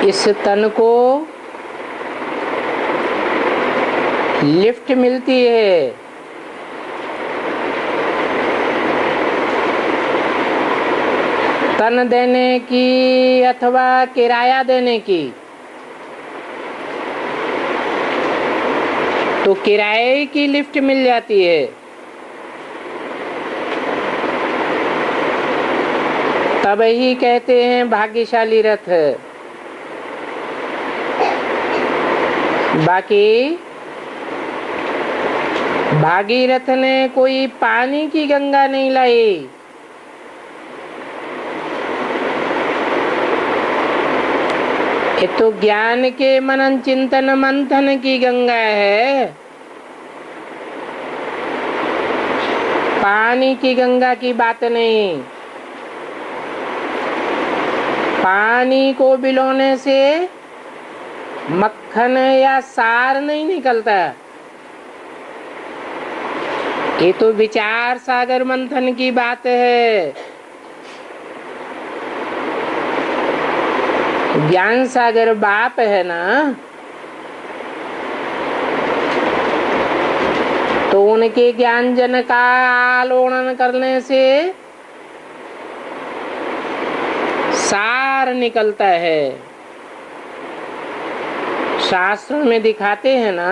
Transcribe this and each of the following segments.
इस तन को लिफ्ट मिलती है, तन देने की अथवा किराया देने की। तो किराए की लिफ्ट मिल जाती है, तब ही कहते हैं भाग्यशाली रथ। बाकी भागीरथ ने कोई पानी की गंगा नहीं लाई, ये तो ज्ञान के मनन चिंतन मंथन की गंगा है, पानी की गंगा की बात नहीं। पानी को बिलोने से मक्खन या सार नहीं निकलता, ये तो विचार सागर मंथन की बात है। ज्ञान सागर बाप है ना, तो उनके ज्ञान जन का आलोड़न करने से सार निकलता है। शास्त्र में दिखाते हैं ना,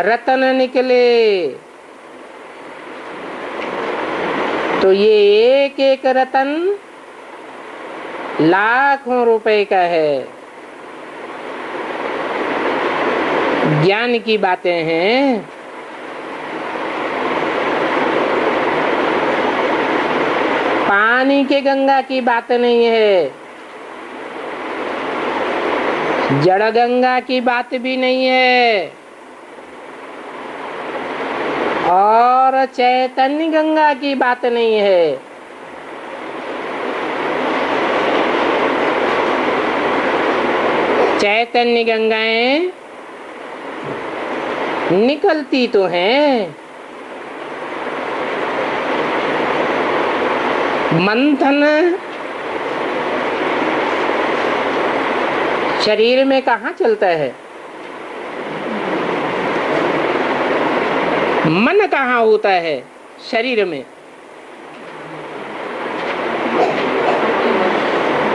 रतन निकले, तो ये एक एक रतन लाखों रुपए का है। ज्ञान की बातें हैं। पानी के गंगा की बात नहीं है, जड़ गंगा की बात भी नहीं है, और चैतन्य गंगा की बात नहीं है। चैतन्य गंगाएं निकलती तो हैं, मंथन शरीर में कहाँ चलता है, मन कहाँ होता है शरीर में।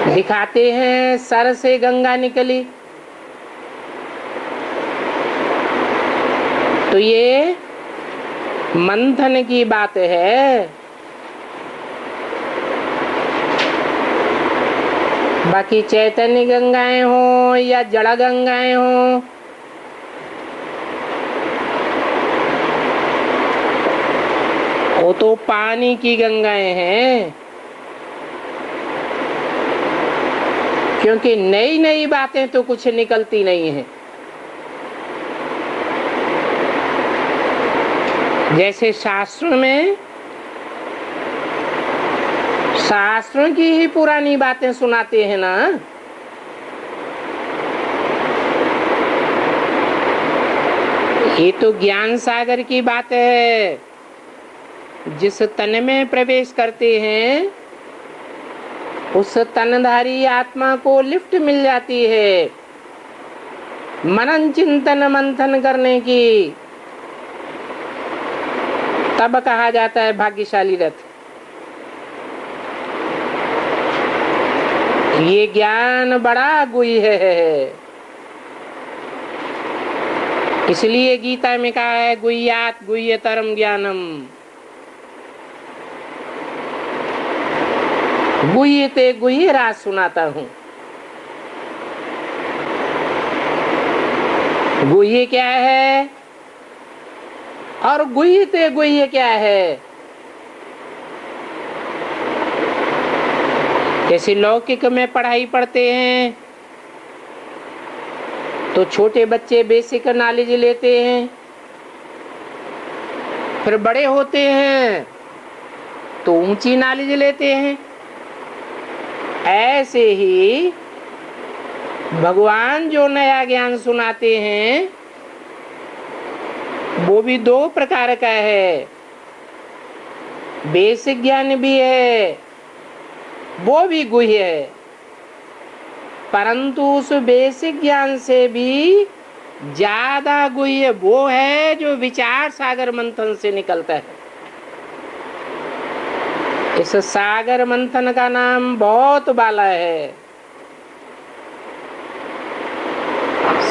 दिखाते हैं सर से गंगा निकली, तो ये मंथन की बात है। बाकी चैतन्य गंगाएं हो या जड़ गंगाएं हो, वो तो पानी की गंगाएं हैं। क्योंकि नई नई बातें तो कुछ निकलती नहीं है। जैसे शास्त्रों में शास्त्रों की ही पुरानी बातें सुनाते हैं ना, ये तो ज्ञान सागर की बात है। जिस तन में प्रवेश करते हैं उस तनधारी आत्मा को लिफ्ट मिल जाती है मनन चिंतन मंथन करने की, तब कहा जाता है भाग्यशाली रथ। ये ज्ञान बड़ा गुह्य है, इसलिए गीता में कहा है गुह्यात गुह्यतरम ज्ञानम। गुह्य ते गुह्य राज सुनाता हूं। गुह्य क्या है और गुह्य ते गुह्य क्या है। जैसे लौकिक में पढ़ाई पढ़ते हैं तो छोटे बच्चे बेसिक नॉलेज लेते हैं, फिर बड़े होते हैं तो ऊंची नॉलेज लेते हैं। ऐसे ही भगवान जो नया ज्ञान सुनाते हैं वो भी दो प्रकार का है। बेसिक ज्ञान भी है, वो भी गुह्य है। परंतु उस बेसिक ज्ञान से भी ज्यादा गुह्य वो है जो विचार सागर मंथन से निकलता है। इस सागर मंथन का नाम बहुत बाला है।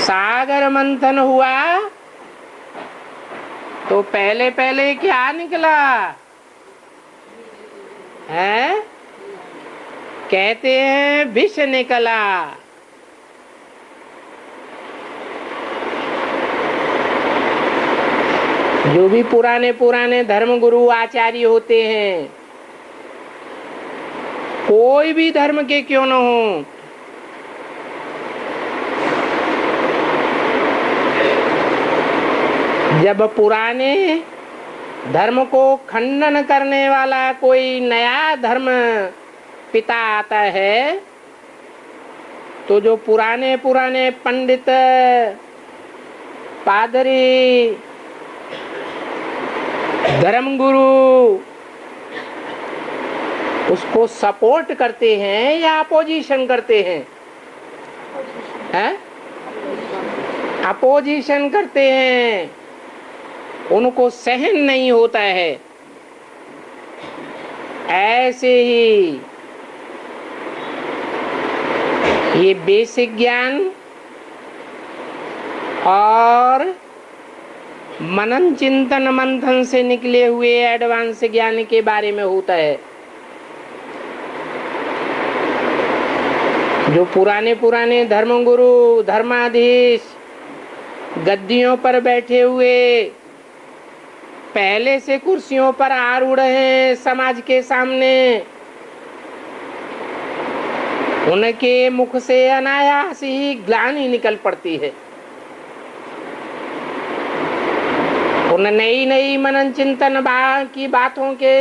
सागर मंथन हुआ तो पहले पहले क्या निकला है? कहते हैं विष निकला। जो भी पुराने पुराने धर्म गुरु आचार्य होते हैं, कोई भी धर्म के क्यों न हो, जब पुराने धर्म को खंडन करने वाला कोई नया धर्म पिता आता है, तो जो पुराने पुराने पंडित पादरी धर्मगुरु उसको सपोर्ट करते हैं या अपोजिशन करते हैं? अपोजिशन करते हैं। उनको सहन नहीं होता है। ऐसे ही ये बेसिक ज्ञान और मनन चिंतन मंथन से निकले हुए एडवांस ज्ञान के बारे में होता है। जो पुराने पुराने धर्मगुरु धर्माधीश गद्दियों पर बैठे हुए पहले से कुर्सियों पर आरूढ़ हैं समाज के सामने, उनके मुख से अनायास ही ग्लानि निकल पड़ती है। उन नई नई मनन चिंतन की बातों के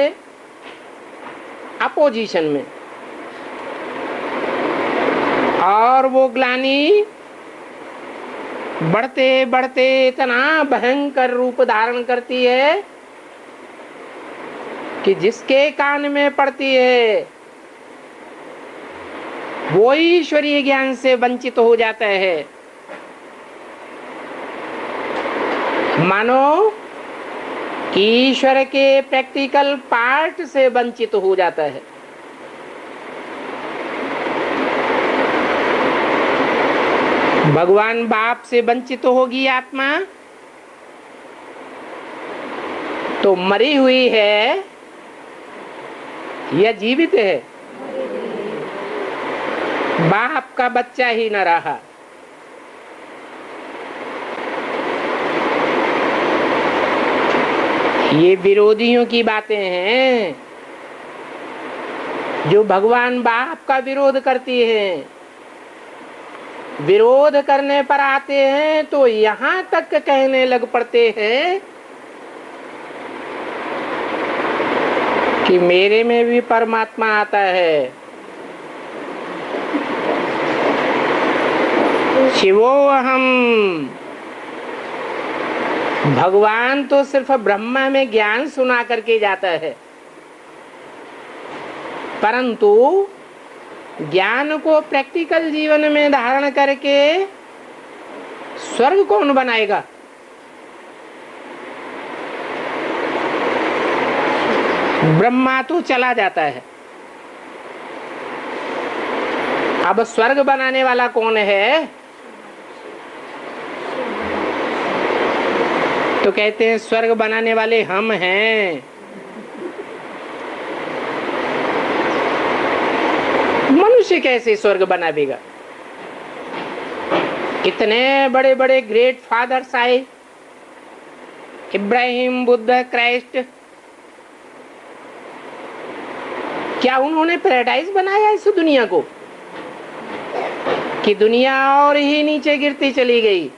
अपोजिशन में, और वो ग्लानि बढ़ते बढ़ते इतना भयंकर रूप धारण करती है कि जिसके कान में पड़ती है वो ईश्वरीय ज्ञान से वंचित हो जाता है। मानो ईश्वर के प्रैक्टिकल पार्ट से वंचित हो जाता है। भगवान बाप से वंचित होगी आत्मा तो मरी हुई है या जीवित है? बाप का बच्चा ही न रहा। ये विरोधियों की बातें हैं जो भगवान बाप का विरोध करती हैं। विरोध करने पर आते हैं तो यहाँ तक कहने लग पड़ते हैं कि मेरे में भी परमात्मा आता है। शिवोऽहम्। भगवान तो सिर्फ ब्रह्मा में ज्ञान सुना करके जाता है, परंतु ज्ञान को प्रैक्टिकल जीवन में धारण करके स्वर्ग कौन बनाएगा? ब्रह्मा तो चला जाता है, अब स्वर्ग बनाने वाला कौन है? तो कहते हैं स्वर्ग बनाने वाले हम हैं। मनुष्य कैसे स्वर्ग बनावेगा? इतने बड़े बड़े ग्रेट फादर्स आए, इब्राहिम, बुद्ध, क्राइस्ट, क्या उन्होंने पैराडाइज बनाया इस दुनिया को कि दुनिया और ही नीचे गिरती चली गई?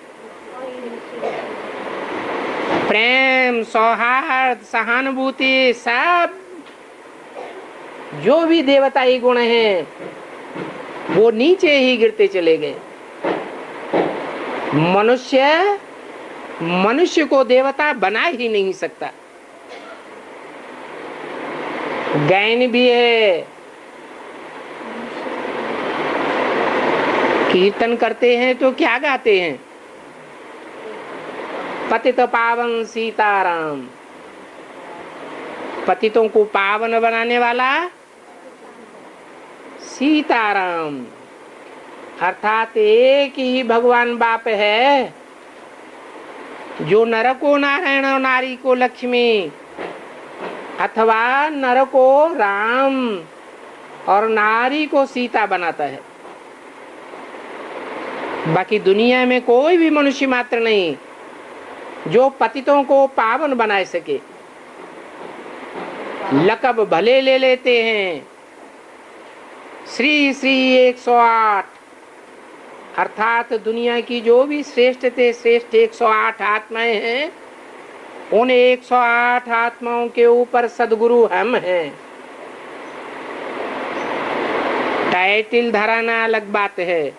प्रेम, सौहार्द, सहानुभूति, सब जो भी देवताई गुण हैं वो नीचे ही गिरते चले गए। मनुष्य को देवता बना ही नहीं सकता। गैन भी है, कीर्तन करते हैं तो क्या गाते हैं? पतित पावन सीताराम। पतितों को पावन बनाने वाला सीताराम, अर्थात एक ही भगवान बाप है जो नर को नारायण और नारी को लक्ष्मी, अथवा नर को राम और नारी को सीता बनाता है। बाकी दुनिया में कोई भी मनुष्य मात्र नहीं जो पतितों को पावन बना सके। लकब भले ले लेते हैं श्री श्री 108, अर्थात दुनिया की जो भी श्रेष्ठ 108 आत्माएं हैं, उन 108 आत्माओं के ऊपर सदगुरु हम हैं। टाइटल धराना अलग बात है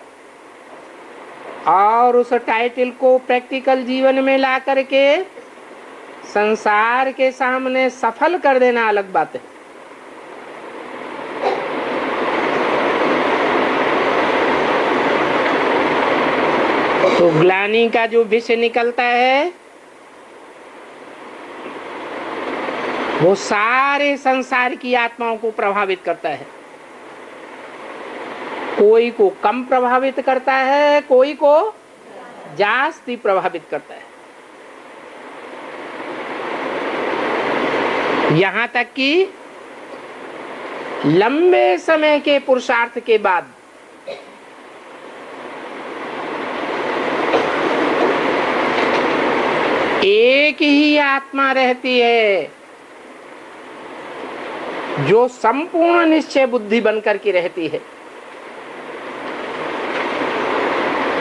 और उस टाइटल को प्रैक्टिकल जीवन में ला करके संसार के सामने सफल कर देना अलग बात है। तो ग्लानि का जो विषय निकलता है वो सारे संसार की आत्माओं को प्रभावित करता है। कोई को कम प्रभावित करता है, कोई को जास्ती प्रभावित करता है। यहां तक कि लंबे समय के पुरुषार्थ के बाद एक ही आत्मा रहती है जो संपूर्ण निश्चय बुद्धि बनकर के रहती है।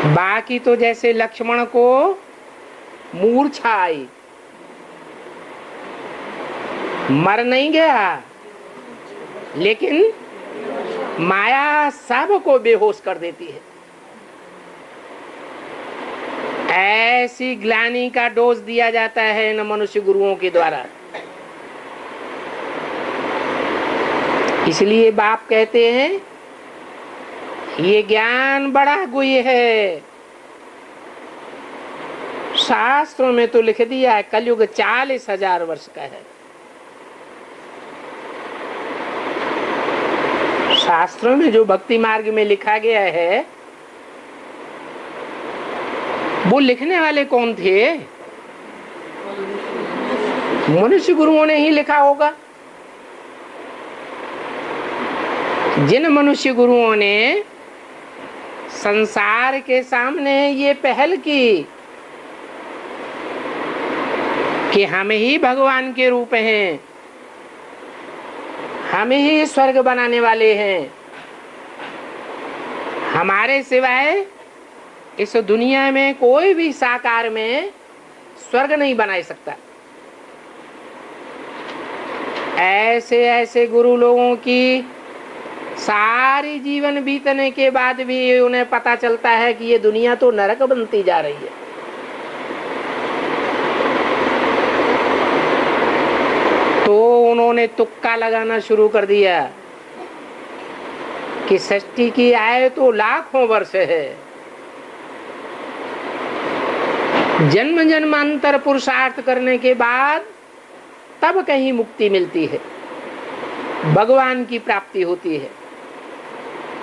बाकी तो जैसे लक्ष्मण को मूर्छा आई, मर नहीं गया, लेकिन माया सबको बेहोश कर देती है। ऐसी ग्लानि का डोज दिया जाता है न मनुष्य गुरुओं के द्वारा। इसलिए बाप कहते हैं ये ज्ञान बड़ा गुह्य है। शास्त्रों में तो लिख दिया है कलयुग 40,000 वर्ष का है। शास्त्रों में जो भक्ति मार्ग में लिखा गया है वो लिखने वाले कौन थे? मनुष्य गुरुओं ने ही लिखा होगा। जिन मनुष्य गुरुओं ने संसार के सामने ये पहल की कि हम ही भगवान के रूप हैं, हम ही स्वर्ग बनाने वाले हैं, हमारे सिवाय इस दुनिया में कोई भी साकार में स्वर्ग नहीं बना सकता। ऐसे ऐसे गुरु लोगों की सारी जीवन बीतने के बाद भी उन्हें पता चलता है कि ये दुनिया तो नरक बनती जा रही है। तो उन्होंने तुक्का लगाना शुरू कर दिया कि सृष्टि की आयु तो लाखों वर्ष है, जन्म जन्मांतर पुरुषार्थ करने के बाद तब कहीं मुक्ति मिलती है, भगवान की प्राप्ति होती है।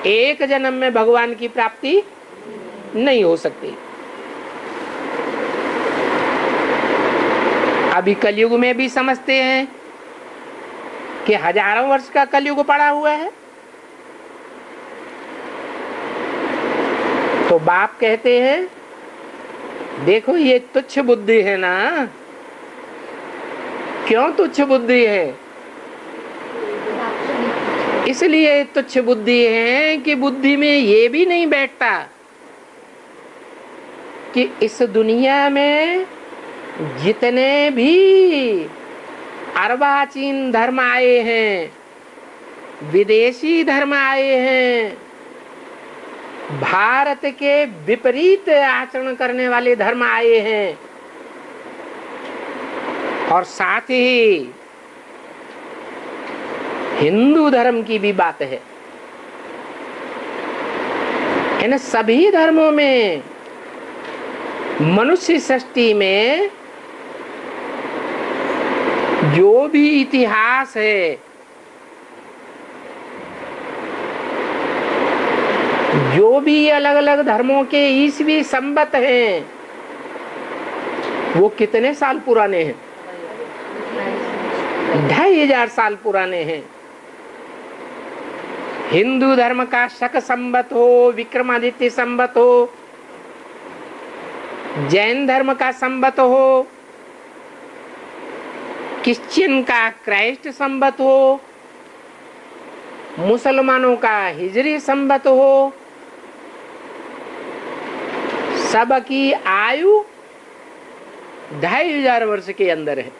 एक जन्म में भगवान की प्राप्ति नहीं हो सकती। अभी कलयुग में भी समझते हैं कि हजारों वर्ष का कलयुग पड़ा हुआ है। तो बाप कहते हैं देखो ये तुच्छ बुद्धि है ना। क्यों तुच्छ बुद्धि है? इसलिए तुच्छ बुद्धि है कि बुद्धि में ये भी नहीं बैठता कि इस दुनिया में जितने भी अर्वाचीन धर्म आए हैं, विदेशी धर्म आए हैं, भारत के विपरीत आचरण करने वाले धर्म आए हैं, और साथ ही हिंदू धर्म की भी बात है। इन सभी धर्मों में, मनुष्य सृष्टि में जो भी इतिहास है, जो भी अलग अलग धर्मों के ईस्वी संवत हैं, वो कितने साल पुराने हैं? 2500 साल पुराने हैं। हिंदू धर्म का शक संवत हो, विक्रमादित्य संवत हो, जैन धर्म का संवत हो, क्रिश्चियन का क्राइस्ट संवत हो, मुसलमानों का हिजरी संवत हो, सबकी आयु 2500 वर्ष के अंदर है।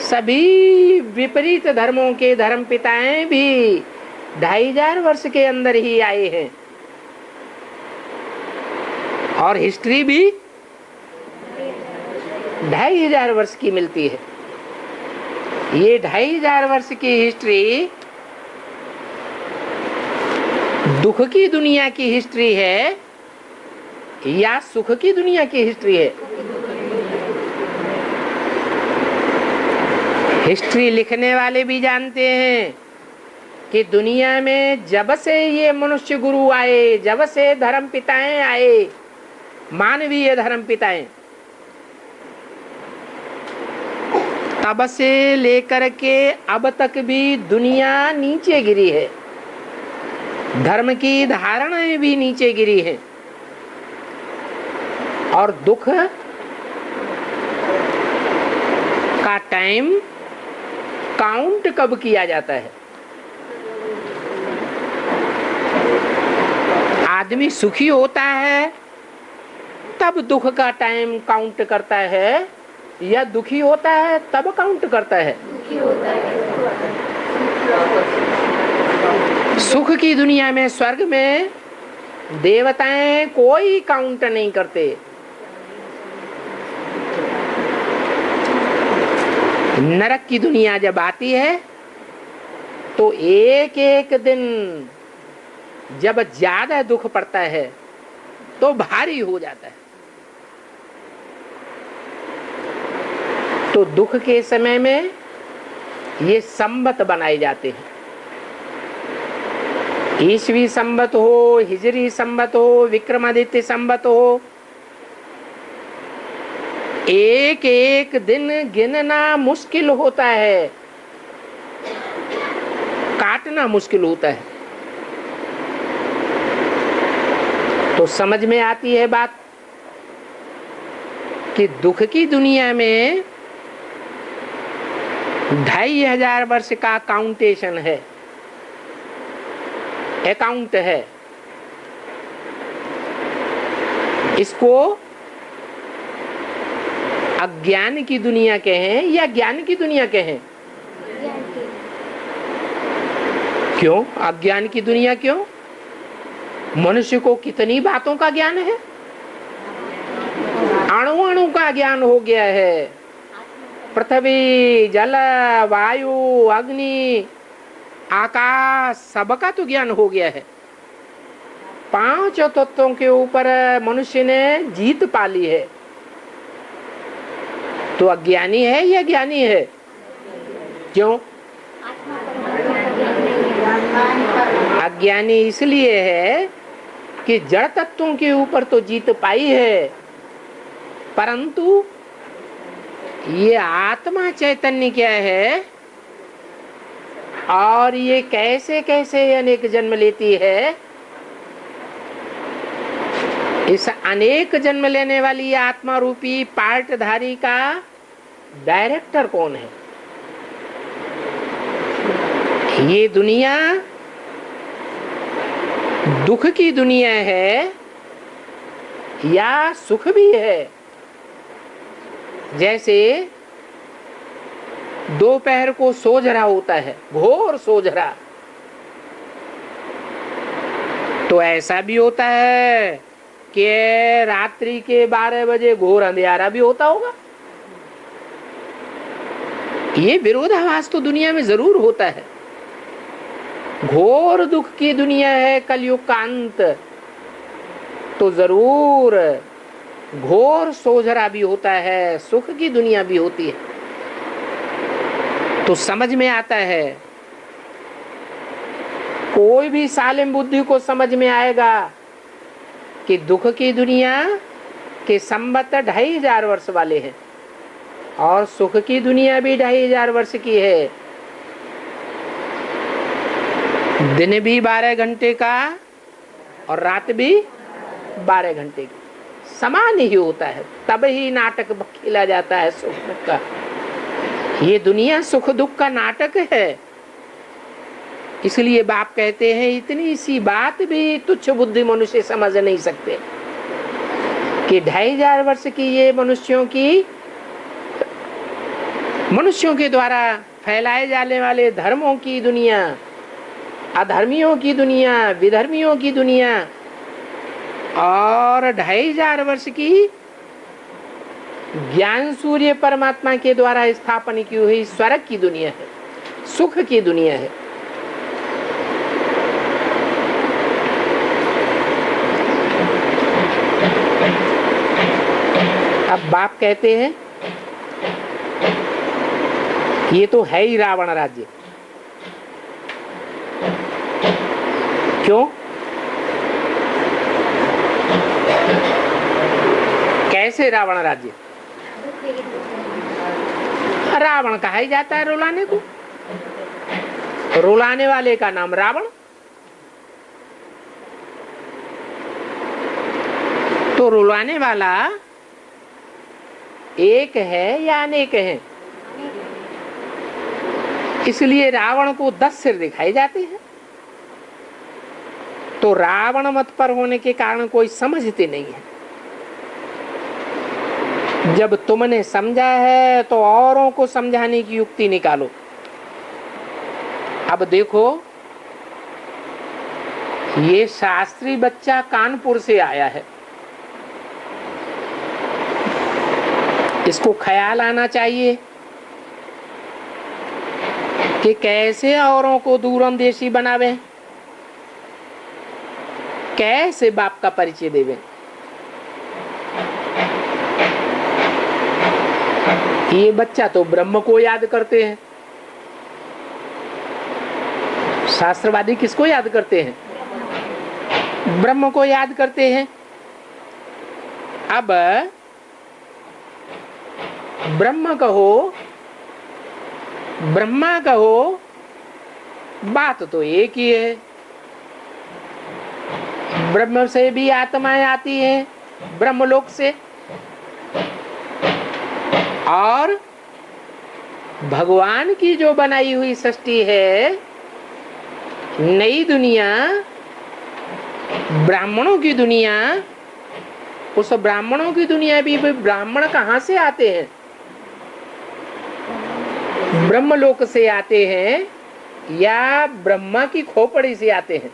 सभी विपरीत धर्मों के धर्म पिताएं भी 2500 वर्ष के अंदर ही आए हैं, और हिस्ट्री भी 2500 वर्ष की मिलती है। ये 2500 वर्ष की हिस्ट्री दुख की दुनिया की हिस्ट्री है या सुख की दुनिया की हिस्ट्री है? हिस्ट्री लिखने वाले भी जानते हैं कि दुनिया में जब से ये मनुष्य गुरु आए, जब से धर्म पिताएं आए, मानवीय धर्म पिताएं, तब से लेकर के अब तक भी दुनिया नीचे गिरी है, धर्म की धारणाएं भी नीचे गिरी हैं, और दुख का टाइम काउंट कब किया जाता है? आदमी सुखी होता है तब दुख का टाइम काउंट करता है, या दुखी होता है तब काउंट करता है? सुख की दुनिया में, स्वर्ग में देवताएं कोई काउंट नहीं करते। नरक की दुनिया जब आती है तो एक एक दिन जब ज्यादा दुख पड़ता है तो भारी हो जाता है। तो दुख के समय में ये संवत बनाए जाते हैं। ईस्वी संवत हो, हिजरी संवत हो, विक्रमादित्य संवत हो, एक एक दिन गिनना मुश्किल होता है, काटना मुश्किल होता है। तो समझ में आती है बात कि दुख की दुनिया में 2500 वर्ष का काउंटेशन है, अकाउंट है। इसको अज्ञान की दुनिया कहें या ज्ञान की दुनिया कहें? क्यों अज्ञान की दुनिया? क्यों? मनुष्य को कितनी बातों का ज्ञान है, अणु अणु का ज्ञान हो गया है। पृथ्वी, जल, वायु, अग्नि, आकाश, सबका तो ज्ञान हो गया है। 5 तत्वों के ऊपर मनुष्य ने जीत पा ली है। तो अज्ञानी है या ज्ञानी है? क्यों अज्ञानी? इसलिए है कि जड़ तत्वों के ऊपर तो जीत पाई है, परंतु ये आत्मा चैतन्य क्या है और ये कैसे कैसे अनेक जन्म लेती है, इस अनेक जन्म लेने वाली आत्मा रूपी पार्टधारी का डायरेक्टर कौन है? ये दुनिया दुख की दुनिया है या सुख भी है? जैसे दोपहर को सोझरा होता है, घोर सोझरा, तो ऐसा भी होता है कि रात्रि के 12 बजे घोर अंधेरा भी होता होगा। ये विरोधाभास तो दुनिया में जरूर होता है। घोर दुख की दुनिया है कलयुग का अंत, तो जरूर घोर सोझरा भी होता है, सुख की दुनिया भी होती है। तो समझ में आता है, कोई भी सालिम बुद्धि को समझ में आएगा कि दुख की दुनिया के संबत 2500 वर्ष वाले हैं और सुख की दुनिया भी 2500 वर्ष की है। दिन भी 12 घंटे का और रात भी 12 घंटे की, समान ही होता है। तब ही नाटक खेला जाता है सुख दुख का। ये दुनिया सुख दुख का नाटक है। इसलिए बाप कहते हैं इतनी सी बात भी तुच्छ बुद्धि मनुष्य समझ नहीं सकते कि 2500 वर्ष की ये मनुष्यों के द्वारा फैलाए जाने वाले धर्मों की दुनिया, अधर्मियों की दुनिया, विधर्मियों की दुनिया और 2500 वर्ष की ज्ञान सूर्य परमात्मा के द्वारा स्थापन की हुई स्वर्ग की दुनिया है, सुख की दुनिया है। अब बाप कहते हैं ये तो है ही रावण राज्य। क्यों? कैसे रावण राज्य? रावण कहा ही जाता है रुलाने को, रुलाने वाले का नाम रावण। तो रुलाने वाला एक है या अनेक है? इसलिए रावण को 10 सिर दिखाई जाते हैं। तो रावण मत पर होने के कारण कोई समझते नहीं है। जब तुमने समझा है तो औरों को समझाने की युक्ति निकालो। अब देखो, ये शास्त्री बच्चा कानपुर से आया है, इसको ख्याल आना चाहिए कि कैसे औरों को दूरंदेशी बनावे, कैसे बाप का परिचय देवे। ये बच्चा तो ब्रह्म को याद करते हैं। शास्त्रवादी किसको याद करते हैं? ब्रह्म को याद करते हैं। अब ब्रह्म कहो, ब्रह्मा कहो, बात तो एक ही है। ब्रह्म से भी आत्माएं आती हैं, ब्रह्मलोक से, और भगवान की जो बनाई हुई सृष्टि है, नई दुनिया, ब्राह्मणों की दुनिया, उस ब्राह्मणों की दुनिया भी ब्राह्मण कहाँ से आते हैं? ब्रह्मलोक से आते हैं या ब्रह्मा की खोपड़ी से आते हैं?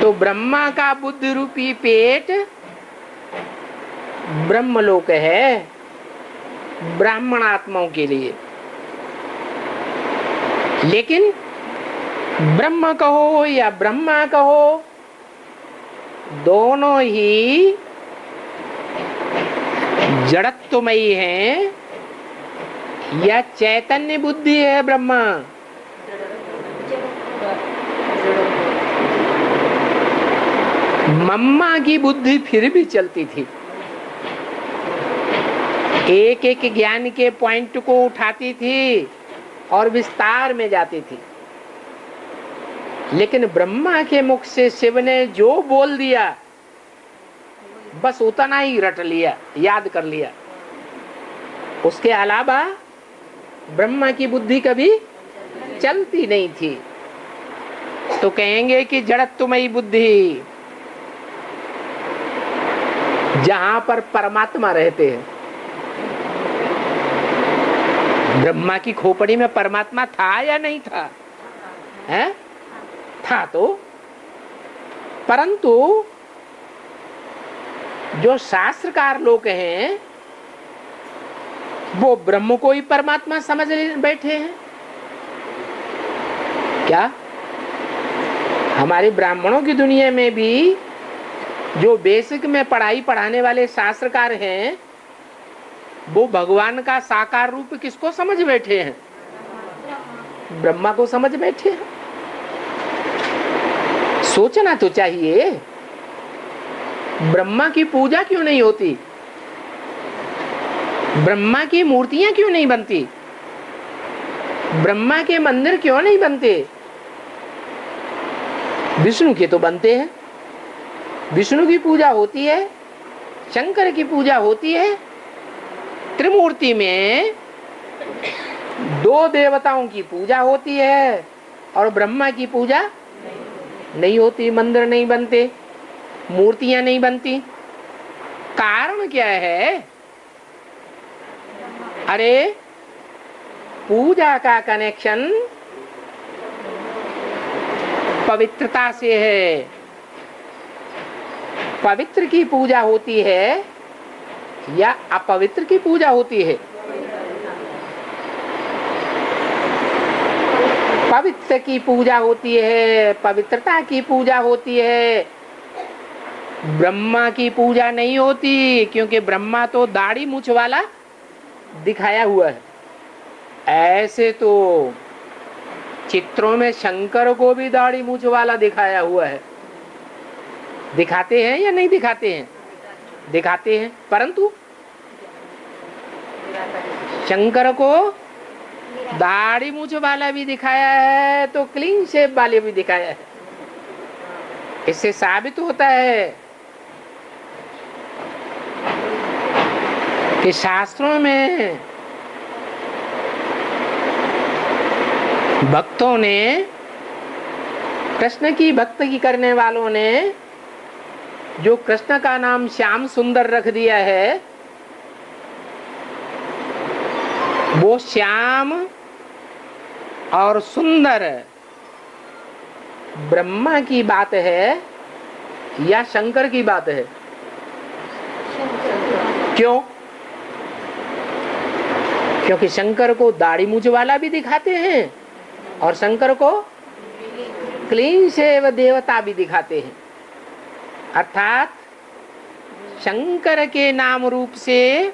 तो ब्रह्मा का बुद्धि रूपी पेट ब्रह्मलोक है ब्राह्मण आत्माओं के लिए। लेकिन ब्रह्म कहो या ब्रह्मा कहो, दोनों ही जड़त्वमयी हैं या चैतन्य बुद्धि है ब्रह्मा? मम्मा की बुद्धि फिर भी चलती थी, एक एक ज्ञान के पॉइंट को उठाती थी और विस्तार में जाती थी। लेकिन ब्रह्मा के मुख से शिव ने जो बोल दिया बस उतना ही रट लिया, याद कर लिया। उसके अलावा ब्रह्मा की बुद्धि कभी चलती नहीं थी। तो कहेंगे कि जड़त्वमयी बुद्धि, जहां पर परमात्मा रहते हैं। ब्रह्मा की खोपड़ी में परमात्मा था या नहीं था? है? था तो, परंतु जो शास्त्रकार लोग हैं वो ब्रह्म को ही परमात्मा समझ बैठे हैं। क्या हमारे ब्राह्मणों की दुनिया में भी जो बेसिक में पढ़ाई पढ़ाने वाले शास्त्रकार हैं, वो भगवान का साकार रूप किसको समझ बैठे हैं? ब्रह्मा को समझ बैठे हैं। सोचना तो चाहिए, ब्रह्मा की पूजा क्यों नहीं होती? ब्रह्मा की मूर्तियां क्यों नहीं बनती? ब्रह्मा के मंदिर क्यों नहीं बनते? विष्णु के तो बनते हैं, विष्णु की पूजा होती है, शंकर की पूजा होती है। त्रिमूर्ति में 2 देवताओं की पूजा होती है और ब्रह्मा की पूजा नहीं होती, मंदिर नहीं बनते, मूर्तियां नहीं बनती। कारण क्या है? अरे पूजा का कनेक्शन पवित्रता से है। पवित्र की पूजा होती है या अपवित्र की पूजा होती है? पवित्र की पूजा होती है, पवित्रता की पूजा होती है। ब्रह्मा की पूजा नहीं होती, क्योंकि ब्रह्मा तो दाढ़ी मूछ वाला दिखाया हुआ है। ऐसे तो चित्रों में शंकर को भी दाढ़ी मूछ वाला दिखाया हुआ है। दिखाते हैं या नहीं दिखाते हैं? दिखाते हैं, परंतु शंकर को दाढ़ी मूछ वाला भी दिखाया है तो क्लीन शेप वाले भी दिखाया है। इससे साबित होता है कि शास्त्रों में भक्तों ने, कृष्ण की भक्ति करने वालों ने जो कृष्ण का नाम श्याम सुंदर रख दिया है, वो श्याम और सुंदर ब्रह्मा की बात है या शंकर की बात है? क्यों? क्योंकि शंकर को दाढ़ी मूछ वाला भी दिखाते हैं और शंकर को क्लीन शेव देवता भी दिखाते हैं। अर्थात शंकर के नाम रूप से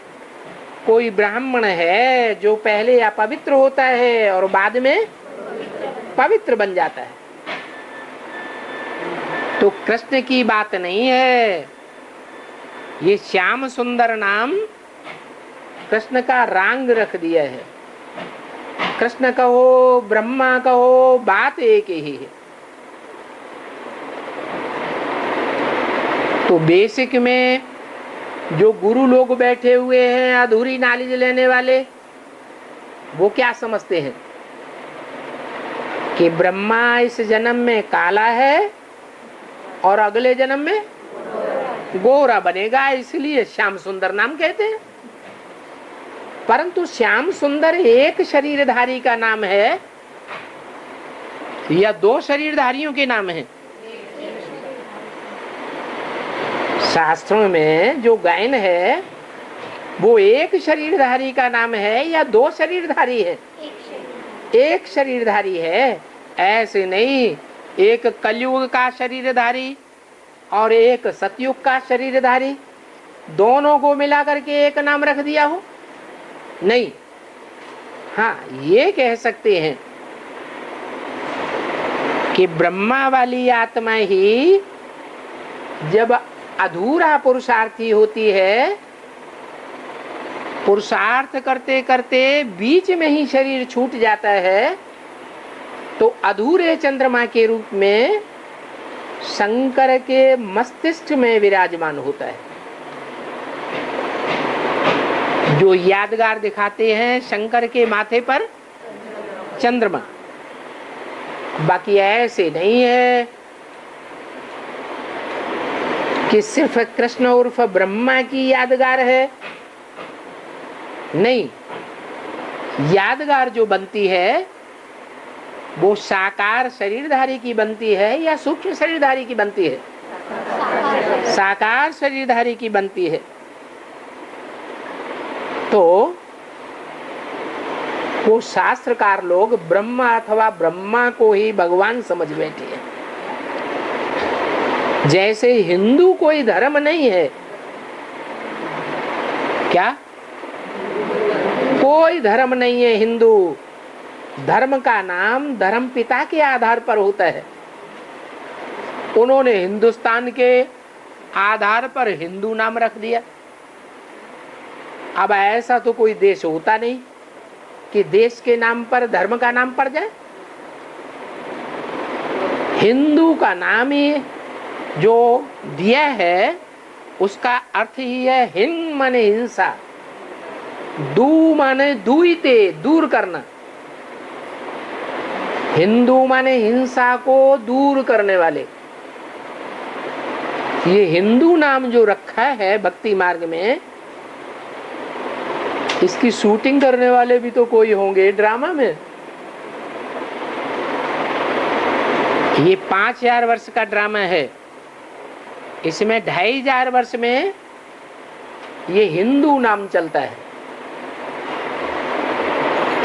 कोई ब्राह्मण है जो पहले अपवित्र होता है और बाद में पवित्र बन जाता है। तो कृष्ण की बात नहीं है। ये श्याम सुंदर नाम कृष्ण का रांग रख दिया है। कृष्ण कहो, ब्रह्मा कहो, बात एक ही है। तो बेसिक में जो गुरु लोग बैठे हुए हैं अधूरी नॉलेज लेने वाले, वो क्या समझते हैं कि ब्रह्मा इस जन्म में काला है और अगले जन्म में गोरा बनेगा, इसलिए श्याम सुंदर नाम कहते हैं। परंतु श्याम सुंदर एक शरीरधारी का नाम है या 2 शरीरधारियों के नाम है? शास्त्रों में जो गायन है वो एक शरीरधारी का नाम है या 2 शरीरधारी है? एक शरीरधारी है। ऐसे नहीं एक कलयुग का शरीरधारी और एक सतयुग का शरीरधारी, दोनों को मिला करके एक नाम रख दिया हो? नहीं। हाँ, ये कह सकते हैं कि ब्रह्मा वाली आत्मा ही जब अधूरा पुरुषार्थी होती है, पुरुषार्थ करते करते बीच में ही शरीर छूट जाता है, तो अधूरे चंद्रमा के रूप में शंकर के मस्तिष्क में विराजमान होता है। जो यादगार दिखाते हैं शंकर के माथे पर चंद्रमा, बाकी ऐसे नहीं है कि सिर्फ कृष्ण उर्फ ब्रह्मा की यादगार है। नहीं, यादगार जो बनती है वो साकार शरीरधारी की बनती है या सूक्ष्म शरीरधारी की बनती है? साकार शरीरधारी की बनती है। तो वो शास्त्रकार लोग ब्रह्मा अथवा ब्रह्मा को ही भगवान समझ बैठे हैं। जैसे हिंदू कोई धर्म नहीं है, क्या कोई धर्म नहीं है हिंदू। धर्म का नाम धर्म पिता के आधार पर होता है। उन्होंने हिंदुस्तान के आधार पर हिंदू नाम रख दिया। अब ऐसा तो कोई देश होता नहीं कि देश के नाम पर धर्म का नाम पड़ जाए। हिंदू का नाम ही जो दिया है उसका अर्थ ही है हिंद माने हिंसा, दू माने दुईते दूर करना। हिंदू माने हिंसा को दूर करने वाले। ये हिंदू नाम जो रखा है भक्ति मार्ग में, इसकी शूटिंग करने वाले भी तो कोई होंगे ड्रामा में। ये 5000 वर्ष का ड्रामा है, इसमें 2500 वर्ष में ये हिंदू नाम चलता है।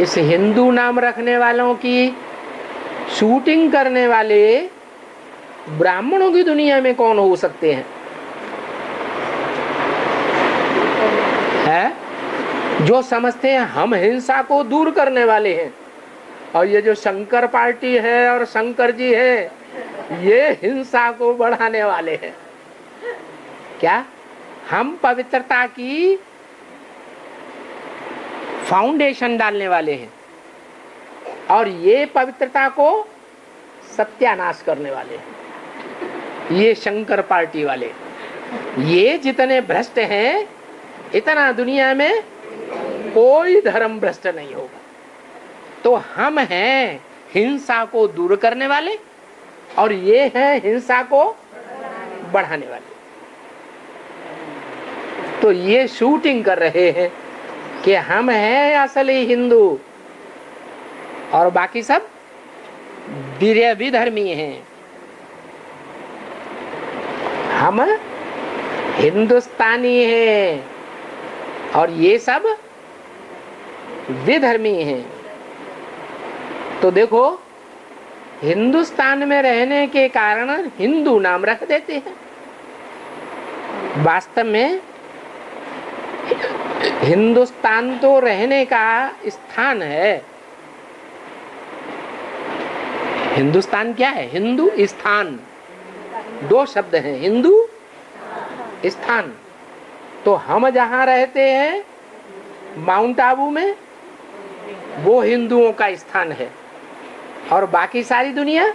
इस हिंदू नाम रखने वालों की शूटिंग करने वाले ब्राह्मणों की दुनिया में कौन हो सकते हैं? जो समझते हैं हम हिंसा को दूर करने वाले हैं, और ये जो शंकर पार्टी है और शंकर जी है, ये हिंसा को बढ़ाने वाले हैं। क्या हम पवित्रता की फाउंडेशन डालने वाले हैं और ये पवित्रता को सत्यानाश करने वाले हैं। ये शंकर पार्टी वाले, ये जितने भ्रष्ट हैं, इतना दुनिया में कोई धर्म भ्रष्ट नहीं होगा। तो हम हैं हिंसा को दूर करने वाले और ये हैं हिंसा को बढ़ाने वाले। तो ये शूटिंग कर रहे हैं कि हम हैं असली हिंदू और बाकी सब विधर्मी हैं। हम हिंदुस्तानी हैं और ये सब विधर्मी हैं। तो देखो, हिंदुस्तान में रहने के कारण हिंदू नाम रख देते हैं। वास्तव में हिंदुस्तान तो रहने का स्थान है। हिंदुस्तान क्या है? हिंदू स्थान, दो शब्द हैं, हिंदू स्थान। तो हम जहां रहते हैं माउंट आबू में, वो हिंदुओं का स्थान है और बाकी सारी दुनिया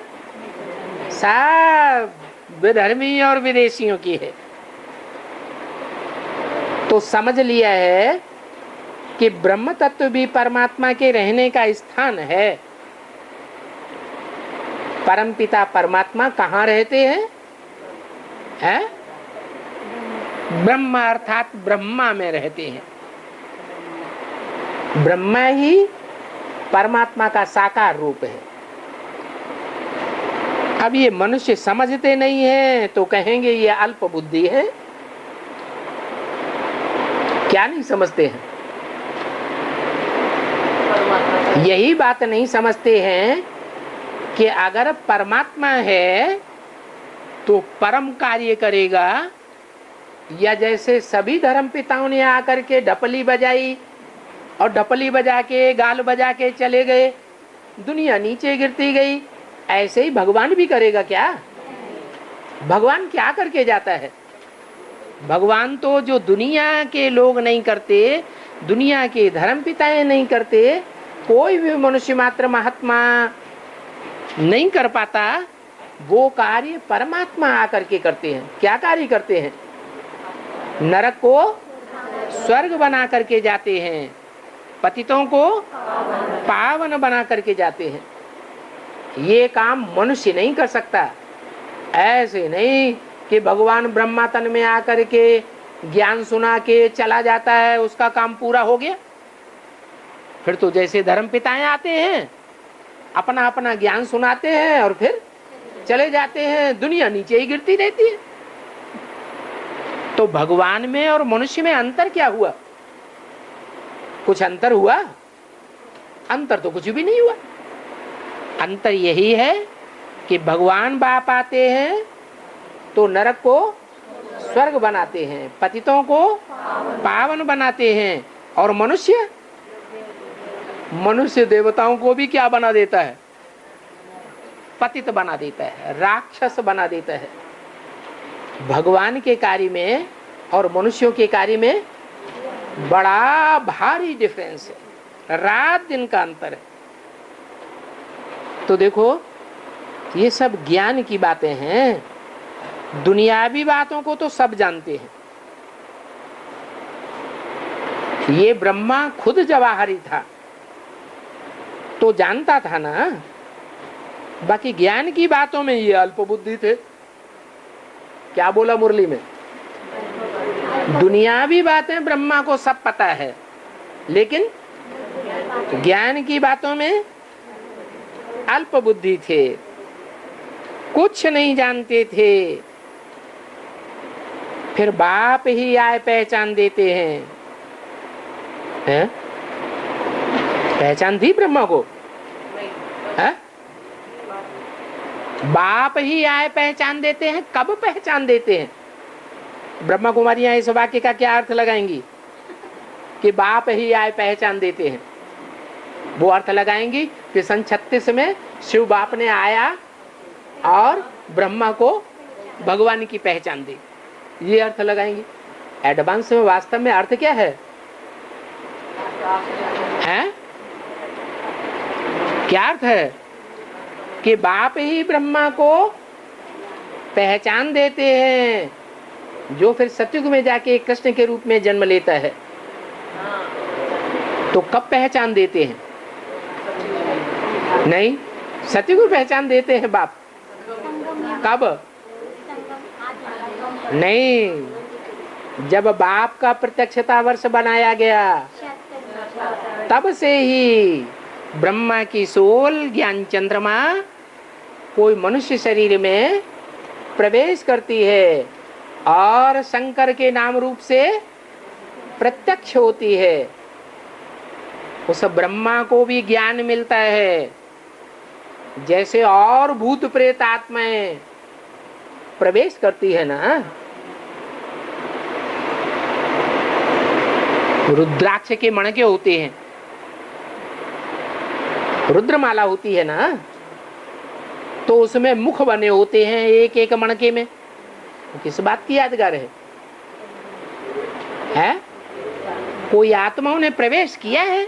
सब विधर्मी और विदेशियों की है। तो समझ लिया है कि ब्रह्म तत्व भी परमात्मा के रहने का स्थान है। परमपिता परमात्मा कहाँ रहते हैं? ब्रह्मा अर्थात ब्रह्मा में रहते हैं। ब्रह्मा ही परमात्मा का साकार रूप है। अब ये मनुष्य समझते नहीं है तो कहेंगे ये अल्प बुद्धि है। क्या नहीं समझते हैं? यही बात नहीं समझते हैं कि अगर परमात्मा है तो परम कार्य करेगा, या जैसे सभी धर्म पिताओं ने आकर के ढपली बजाई और ढपली बजा के गाल बजा के चले गए, दुनिया नीचे गिरती गई, ऐसे ही भगवान भी करेगा क्या? भगवान क्या करके जाता है? भगवान तो जो दुनिया के लोग नहीं करते, दुनिया के धर्म पिताएं नहीं करते, कोई भी मनुष्य मात्र महात्मा नहीं कर पाता, वो कार्य परमात्मा आकर के करते हैं। क्या कार्य करते हैं? नरक को स्वर्ग बना करके जाते हैं, पतितों को पावन बना करके जाते हैं। ये काम मनुष्य नहीं कर सकता। ऐसे नहीं कि भगवान ब्रह्मा तन में आकर के ज्ञान सुना के चला जाता है, उसका काम पूरा हो गया। फिर तो जैसे धर्म पिताएं आते हैं, अपना अपना ज्ञान सुनाते हैं और फिर चले जाते हैं, दुनिया नीचे ही गिरती रहती है। तो भगवान में और मनुष्य में अंतर क्या हुआ? कुछ अंतर हुआ? अंतर तो कुछ भी नहीं हुआ। अंतर यही है कि भगवान बाप आते हैं तो नरक को स्वर्ग बनाते हैं, पतितों को पावन बनाते हैं, और मनुष्य देवताओं को भी क्या बना देता है? पतित बना देता है, राक्षस बना देता है। भगवान के कार्य में और मनुष्यों के कार्य में बड़ा भारी डिफरेंस है, रात दिन का अंतर है। तो देखो, ये सब ज्ञान की बातें हैं। दुनियावी बातों को तो सब जानते हैं। ये ब्रह्मा खुद जवाहरी था तो जानता था ना। बाकी ज्ञान की बातों में ये अल्प बुद्धि थे। क्या बोला मुरली में? दुनियावी बातें ब्रह्मा को सब पता है, लेकिन ज्ञान की बातों में अल्प बुद्धि थे, कुछ नहीं जानते थे। फिर बाप ही आए पहचान देते हैं। पहचान थी ब्रह्मा को? है? बाप ही आए पहचान देते हैं। कब पहचान देते हैं? ब्रह्मा कुमारियां इस वाक्य का क्या अर्थ लगाएंगी कि बाप ही आए पहचान देते हैं? वो अर्थ लगाएंगी कि सन 36 में शिव बाप ने आया और ब्रह्मा को भगवान की पहचान दी, ये अर्थ लगाएंगी। एडवांस में वास्तव में अर्थ क्या है? क्या अर्थ है? कि बाप ही ब्रह्मा को पहचान देते हैं, जो फिर सतयुग में जाके कृष्ण के रूप में जन्म लेता है। तो कब पहचान देते हैं? नहीं, सतयुग में पहचान देते हैं बाप। कब? नहीं, जब बाप का प्रत्यक्षता वर्ष बनाया गया तब से ही ब्रह्मा की सोल ज्ञान चंद्रमा कोई मनुष्य शरीर में प्रवेश करती है और शंकर के नाम रूप से प्रत्यक्ष होती है। उस ब्रह्मा को भी ज्ञान मिलता है, जैसे और भूत प्रेत आत्माएं प्रवेश करती है ना। रुद्राक्ष के मणके होते हैं, रुद्रमाला होती है ना, तो उसमें मुख बने होते हैं एक एक मणके में। किस बात की यादगार है? कोई आत्माओं ने प्रवेश किया है,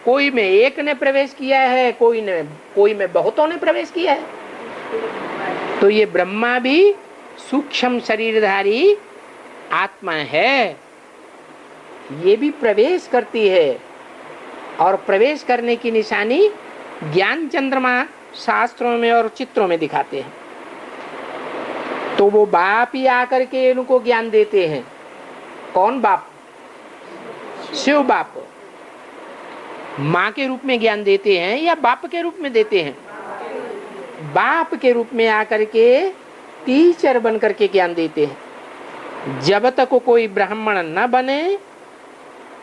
कोई में एक ने प्रवेश किया है, कोई में बहुतों ने प्रवेश किया है। तो ये ब्रह्मा भी सूक्ष्म शरीरधारी आत्मा है, ये भी प्रवेश करती है। और प्रवेश करने की निशानी ज्ञान चंद्रमा शास्त्रों में और चित्रों में दिखाते हैं। तो वो बाप ही आकर के इनको ज्ञान देते हैं। कौन बाप? शिव बाप माँ के रूप में ज्ञान देते हैं या बाप के रूप में देते हैं? बाप के रूप में आकर के टीचर बन करके ज्ञान देते हैं। जब तक कोई ब्राह्मण न बने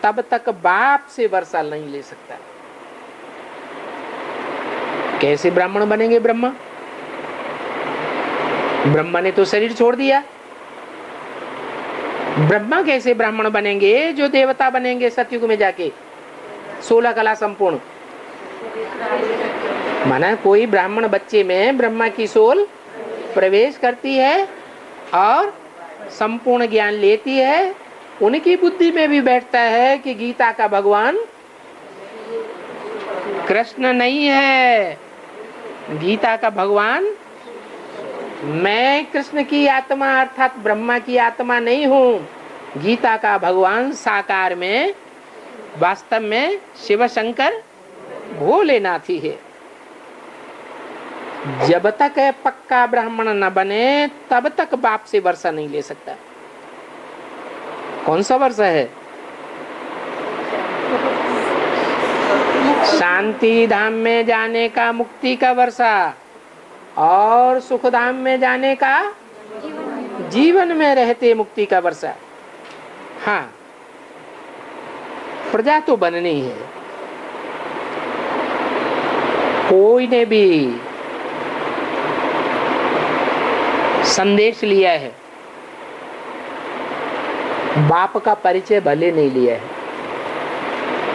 तब तक बाप से वर्षा नहीं ले सकता। कैसे ब्राह्मण बनेंगे ब्रह्मा? ब्रह्मा ने तो शरीर छोड़ दिया। ब्रह्मा कैसे ब्राह्मण बनेंगे जो देवता बनेंगे सतयुग में जाके 16 कला संपूर्ण? माना कोई ब्राह्मण बच्चे में ब्रह्मा की सोल प्रवेश करती है और संपूर्ण ज्ञान लेती है। उनकी बुद्धि में भी बैठता है कि गीता का भगवान कृष्ण नहीं है, गीता का भगवान मैं कृष्ण की आत्मा अर्थात ब्रह्मा की आत्मा नहीं हूँ। गीता का भगवान साकार में वास्तव में शिव शंकर भोलेनाथ ही है। जब तक पक्का ब्राह्मण न बने तब तक बाप से वर्षा नहीं ले सकता। कौन सा वर्षा है? शांति धाम में जाने का मुक्ति का वर्षा और सुख धाम में जाने का जीवन में रहते मुक्ति का वर्षा। हाँ, प्रजा तो बननी है, कोई ने भी संदेश लिया है, बाप का परिचय भले नहीं लिया है,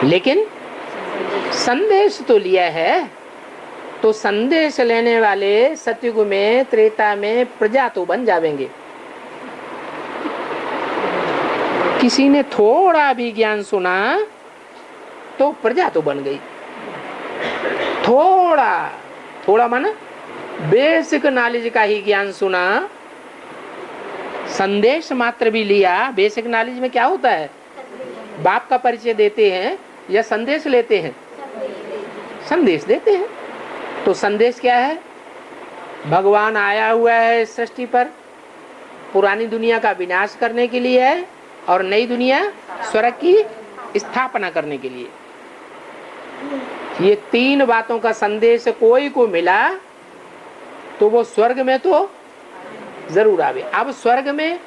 लेकिन संदेश तो लिया है। तो संदेश लेने वाले सतयुग में, त्रेता में प्रजा तो बन जावेंगे। किसी ने थोड़ा भी ज्ञान सुना तो प्रजा तो बन गई। थोड़ा माना बेसिक नॉलेज का ही ज्ञान सुना, संदेश मात्र भी लिया। बेसिक नॉलेज में क्या होता है? बाप का परिचय देते हैं या संदेश लेते हैं? संदेश देते हैं। तो संदेश क्या है? भगवान आया हुआ है इस सृष्टि पर, पुरानी दुनिया का विनाश करने के लिए है और नई दुनिया स्वर्ग की स्थापना करने के लिए। ये तीन बातों का संदेश कोई को मिला तो वो स्वर्ग में तो जरूर आवे। अब स्वर्ग में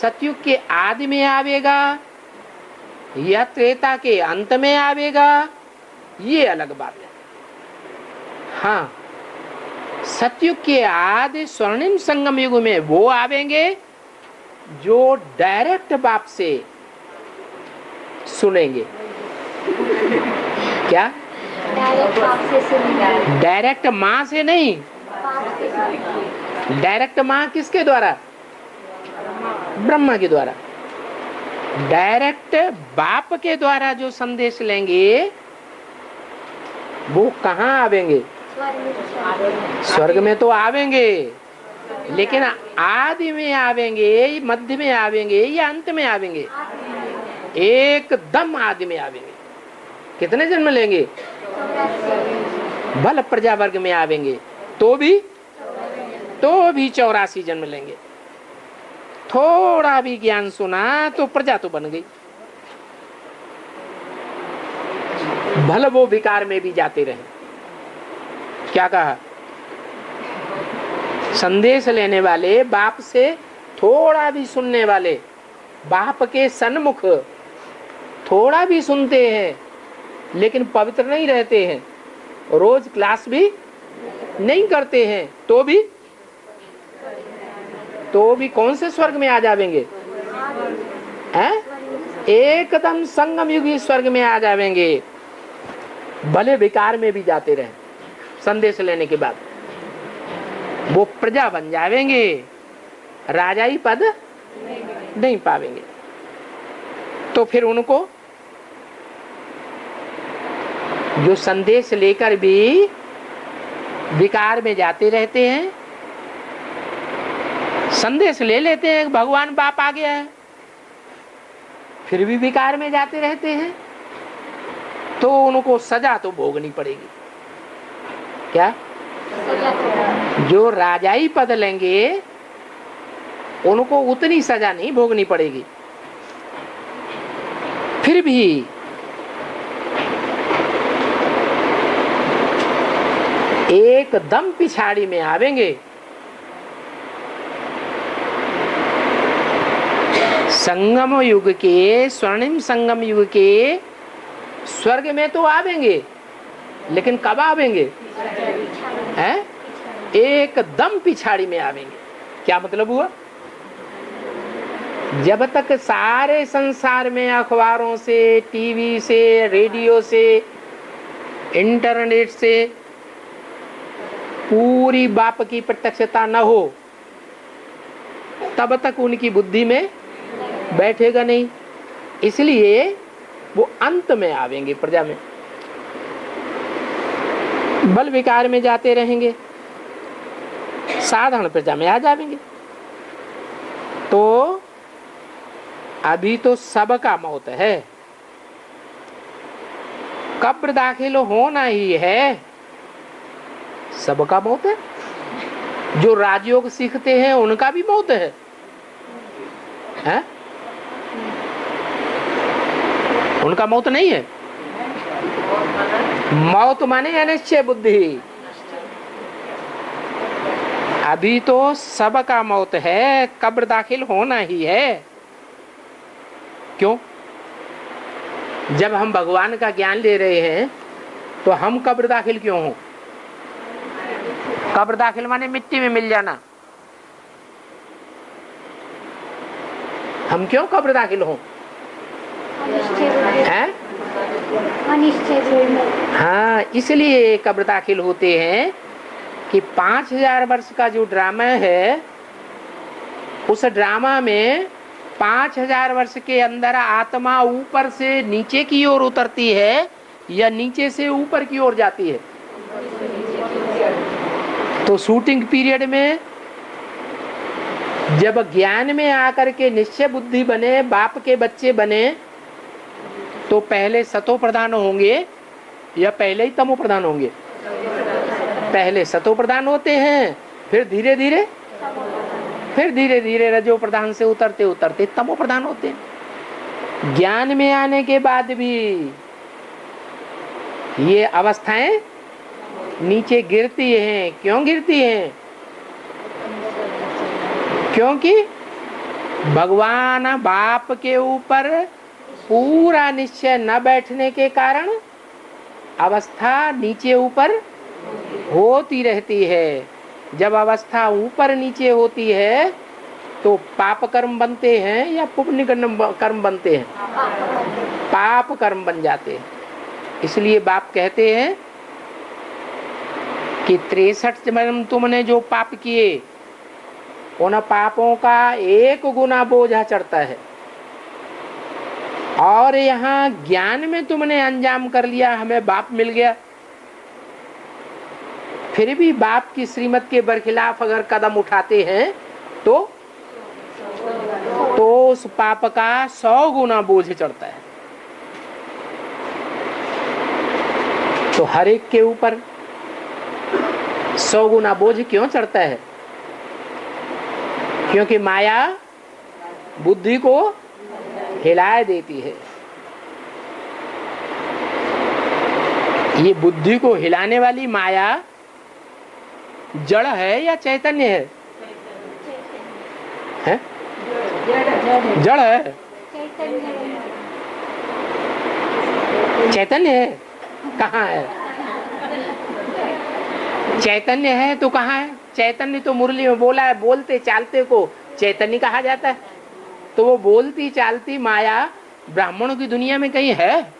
सतयुग के आदि में आवेगा या त्रेता के अंत में आवेगा, ये अलग बात है। हाँ, सतयुग के आदि स्वर्णिम संगम युग में वो आवेंगे जो डायरेक्ट बाप से सुनेंगे। क्या? डायरेक्ट माँ से नहीं, डायरेक्ट माँ किसके द्वारा? ब्रह्मा के द्वारा। डायरेक्ट बाप के द्वारा जो संदेश लेंगे वो कहाँ आवेंगे? स्वर्ग में तो आवेंगे, लेकिन आदि में आवेंगे, मध्य में आवेंगे या अंत में आवेंगे? एकदम आदि में आवेंगे। कितने जन्म लेंगे? भल प्रजा वर्ग में आवेंगे तो भी 84 जन्म लेंगे। थोड़ा भी ज्ञान सुना तो प्रजा तो बन गई। भल वो विकार में भी जाते रहे। क्या कहा? संदेश लेने वाले, बाप से थोड़ा भी सुनने वाले, बाप के सन्मुख थोड़ा भी सुनते हैं लेकिन पवित्र नहीं रहते हैं, रोज क्लास भी नहीं करते हैं, तो भी कौन से स्वर्ग में आ जावेंगे? हैं? एकदम संगम युगी स्वर्ग में आ जावेंगे। भले विकार में भी जाते रहे, संदेश लेने के बाद वो प्रजा बन जावेंगे, राजाई पद नहीं पावेंगे। तो फिर उनको जो संदेश लेकर भी विकार में जाते रहते हैं, संदेश ले लेते हैं भगवान बाप आ गया है, फिर भी विकार में जाते रहते हैं, तो उनको सजा तो भोगनी पड़ेगी। क्या? जो राजाई पद लेंगे उनको उतनी सजा नहीं भोगनी पड़ेगी, फिर भी एकदम पिछाड़ी में आवेंगे। संगम युग के, स्वर्णिम संगम युग के स्वर्ग में तो आवेंगे, लेकिन कब आवेंगे? हैं? एकदम पिछाड़ी में आवेंगे। क्या मतलब हुआ? जब तक सारे संसार में अखबारों से, टीवी से, रेडियो से, इंटरनेट से पूरी बाप की प्रत्यक्षता न हो, तब तक उनकी बुद्धि में बैठेगा नहीं। इसलिए वो अंत में आवेंगे, प्रजा में बल विकार में जाते रहेंगे, साधारण प्रजा में आ जाएंगे। तो अभी तो सबका मौत है, कब्र दाखिल होना ही है, सबका मौत है। जो राजयोग सीखते हैं उनका भी मौत है, हैं? उनका मौत नहीं है। मौत माने अनिश्चय बुद्धि। अभी तो सबका मौत है, कब्र दाखिल होना ही है। क्यों? जब हम भगवान का ज्ञान ले रहे हैं तो हम कब्र दाखिल क्यों हो? कब्र दाखिल माने मिट्टी में मिल जाना। हम क्यों कब्र दाखिल हों? हैं? हाँ, इसलिए कब्र दाखिल होते हैं कि 5000 वर्ष का जो ड्रामा है, उस ड्रामा में 5000 वर्ष के अंदर आत्मा ऊपर से नीचे की ओर उतरती है या नीचे से ऊपर की ओर जाती है। तो शूटिंग पीरियड में जब ज्ञान में आकर के निश्चय बुद्धि बने, बाप के बच्चे बने, तो पहले सतो प्रधान होंगे या पहले ही तमो प्रधान होंगे? पहले सतो प्रधान होते हैं, फिर धीरे धीरे रजो प्रधान से उतरते उतरते तमो प्रधान होते हैं। ज्ञान में आने के बाद भी ये अवस्थाएं नीचे गिरती हैं। क्यों गिरती हैं? क्योंकि भगवान बाप के ऊपर पूरा निश्चय न बैठने के कारण अवस्था नीचे ऊपर होती रहती है। जब अवस्था ऊपर नीचे होती है तो पाप कर्म बनते हैं या पुण्य कर्म बनते हैं? पाप कर्म बन जाते हैं। इसलिए बाप कहते हैं कि 63 जन्म तुमने जो पाप किए, उन पापों का 1 गुना बोझा चढ़ता है। और यहाँ ज्ञान में तुमने अंजाम कर लिया, हमें बाप मिल गया, फिर भी बाप की श्रीमत के बरखिलाफ अगर कदम उठाते हैं तो उस पाप का 100 गुना बोझ चढ़ता है। तो हर एक के ऊपर 100 गुना बोझ क्यों चढ़ता है? क्योंकि माया बुद्धि को हिला देती है। ये बुद्धि को हिलाने वाली माया जड़ है या चैतन्य है? हैं? जड़ है? चैतन्य है? कहाँ है? चैतन्य है तो कहाँ है? चैतन्य तो मुरली में बोला है, बोलते चालते को चैतन्य कहा जाता है। तो वो बोलती चालती माया ब्राह्मणों की दुनिया में कहीं है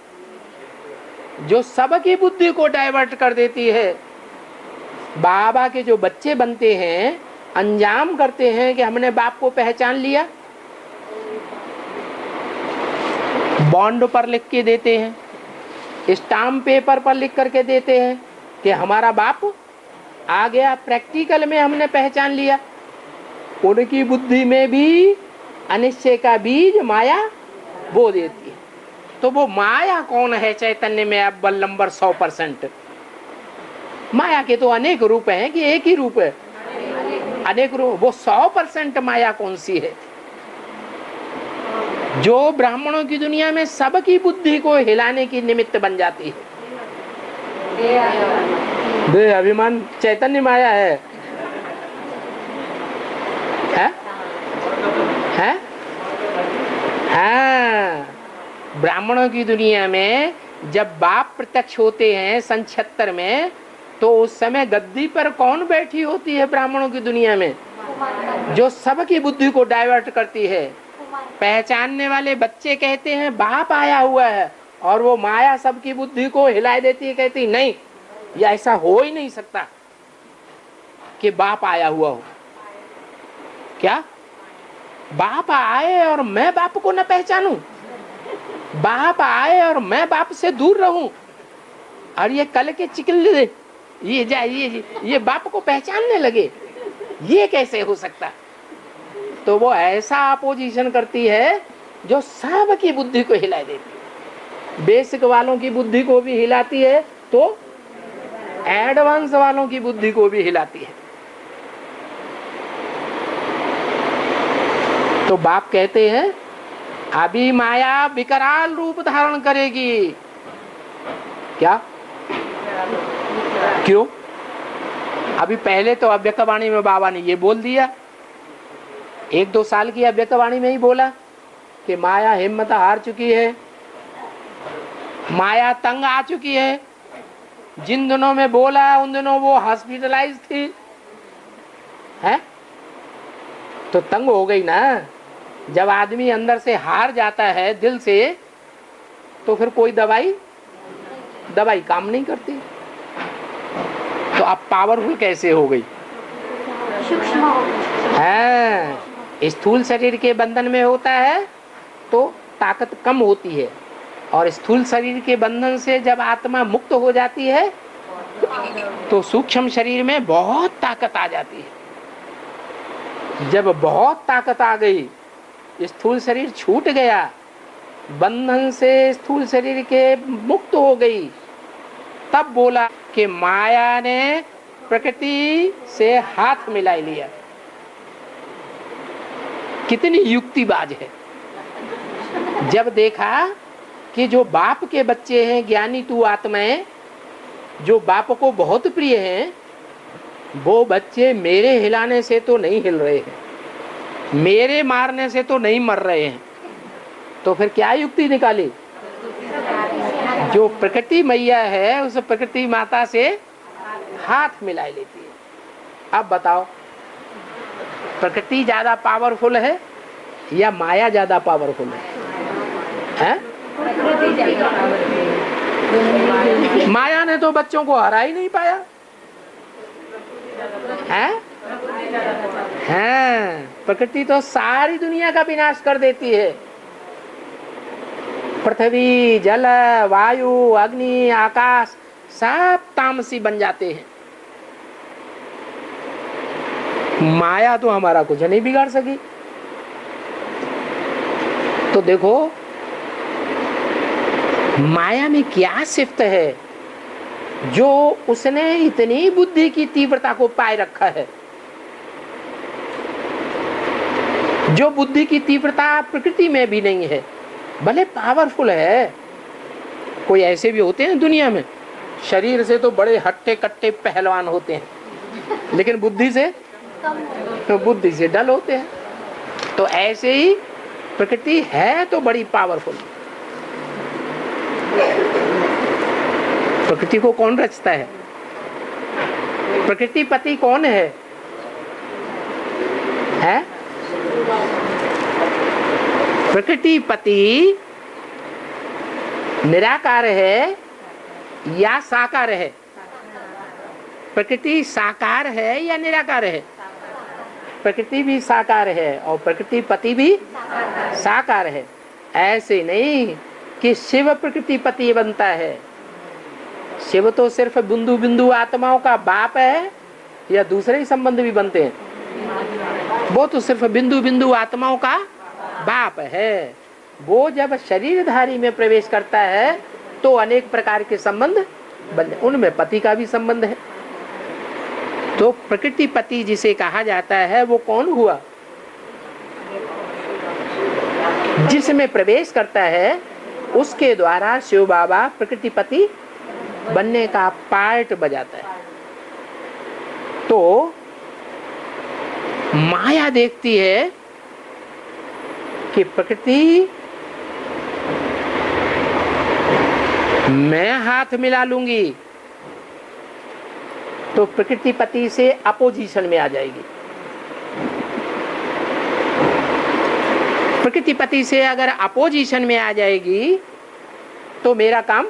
जो सबकी बुद्धि को डाइवर्ट कर देती है? बाबा के जो बच्चे बनते हैं, अंजाम करते हैं कि हमने बाप को पहचान लिया, बॉन्ड पर लिख के देते हैं, स्टाम्प पेपर पर लिख करके देते हैं कि हमारा बाप आ गया। प्रैक्टिकल में हमने पहचान लिया। उनकी बुद्धि में भी अनिश्चय का बीज माया बो देती है। तो वो माया कौन है चैतन्य में? अब नंबर 100%। माया के तो अनेक रूप हैं कि एक ही रूप है? अनेक रूप। वो 100% माया कौन सी है जो ब्राह्मणों की दुनिया में सबकी बुद्धि को हिलाने की निमित्त बन जाती है? देह अभिमान चैतन्य माया है? है? हाँ, ब्राह्मणों की दुनिया में जब बाप प्रत्यक्ष होते हैं सन 76 में, तो उस समय गद्दी पर कौन बैठी होती है ब्राह्मणों की दुनिया में जो सबकी बुद्धि को डाइवर्ट करती है? पहचानने वाले बच्चे कहते हैं बाप आया हुआ है, और वो माया सबकी बुद्धि को हिला देती है, कहती नहीं, ये ऐसा हो ही नहीं सकता कि बाप आया हुआ हो। क्या बाप आए और मैं बाप को न पहचानूं? बाप आए और मैं बाप से दूर रहूं? और ये कल के चिकल ये बाप को पहचानने लगे? ये कैसे हो सकता? तो वो ऐसा अपोजिशन करती है जो सबकी बुद्धि को हिला देती है। बेसिक वालों की बुद्धि को भी हिलाती है तो एडवांस वालों की बुद्धि को भी हिलाती है। तो बाप कहते हैं अभी माया विकराल रूप धारण करेगी। क्या? क्यों? अभी पहले तो अव्यक्तवाणी में बाबा ने ये बोल दिया, 1-2 साल की अव्यक्तवाणी में ही बोला कि माया हिम्मत हार चुकी है, माया तंग आ चुकी है। जिन दिनों में बोला उन दिनों वो हॉस्पिटलाइज थी, है? तो तंग हो गई ना। जब आदमी अंदर से हार जाता है दिल से, तो फिर कोई दवाई काम नहीं करती। तो अब पावरफुल कैसे हो गई? हाँ, स्थूल शरीर के बंधन में होता है तो ताकत कम होती है, और स्थूल शरीर के बंधन से जब आत्मा मुक्त हो जाती है तो सूक्ष्म शरीर में बहुत ताकत आ जाती है। जब बहुत ताकत आ गई, स्थूल शरीर छूट गया, बंधन से स्थूल शरीर के मुक्त हो गई, तब बोला कि माया ने प्रकृति से हाथ मिला लिया। कितनी युक्तिबाज है। जब देखा कि जो बाप के बच्चे हैं, ज्ञानी तू आत्माएं, जो बाप को बहुत प्रिय हैं, वो बच्चे मेरे हिलाने से तो नहीं हिल रहे हैं, मेरे मारने से तो नहीं मर रहे हैं। तो फिर क्या युक्ति निकाली? जो प्रकृति मैया है उस प्रकृति माता से हाथ मिला लेती है। अब बताओ, प्रकृति ज्यादा पावरफुल है या माया ज्यादा पावरफुल है? माया ने तो बच्चों को हरा ही नहीं पाया है? प्रकृति तो सारी दुनिया का विनाश कर देती है। पृथ्वी, जल, वायु, अग्नि, आकाश सब तामसी बन जाते हैं। माया तो हमारा कुछ नहीं बिगाड़ सकी। तो देखो माया में क्या सिफ्त है जो उसने इतनी बुद्धि की तीव्रता को पाए रखा है। जो बुद्धि की तीव्रता प्रकृति में भी नहीं है, भले पावरफुल है। कोई ऐसे भी होते हैं दुनिया में, शरीर से तो बड़े हट्टे कट्टे पहलवान होते हैं, लेकिन बुद्धि से डल होते हैं। तो ऐसे ही प्रकृति है तो बड़ी पावरफुल। प्रकृति को कौन रचता है? प्रकृति पति कौन है? प्रकृति पति निराकार है या साकार है? प्रकृति साकार है या निराकार है? प्रकृति भी साकार है और प्रकृति पति भी साकार है। ऐसे नहीं कि शिव प्रकृति पति बनता है। शिव तो सिर्फ बिंदु बिंदु आत्माओं का बाप है, या दूसरे ही संबंध भी बनते हैं? वो तो सिर्फ बिंदु बिंदु आत्माओं का बाप है। वो जब शरीरधारी में प्रवेश करता है तो अनेक प्रकार के संबंध बन, उनमें पति का भी संबंध है। तो प्रकृति पति जिसे कहा जाता है वो कौन हुआ? जिसमें प्रवेश करता है उसके द्वारा शिव बाबा प्रकृति पति बनने का पार्ट बजाता है। तो माया देखती है कि प्रकृति मैं हाथ मिला लूंगी तो प्रकृति पति से अपोजिशन में आ जाएगी। प्रकृति पति से अगर अपोजिशन में आ जाएगी तो मेरा काम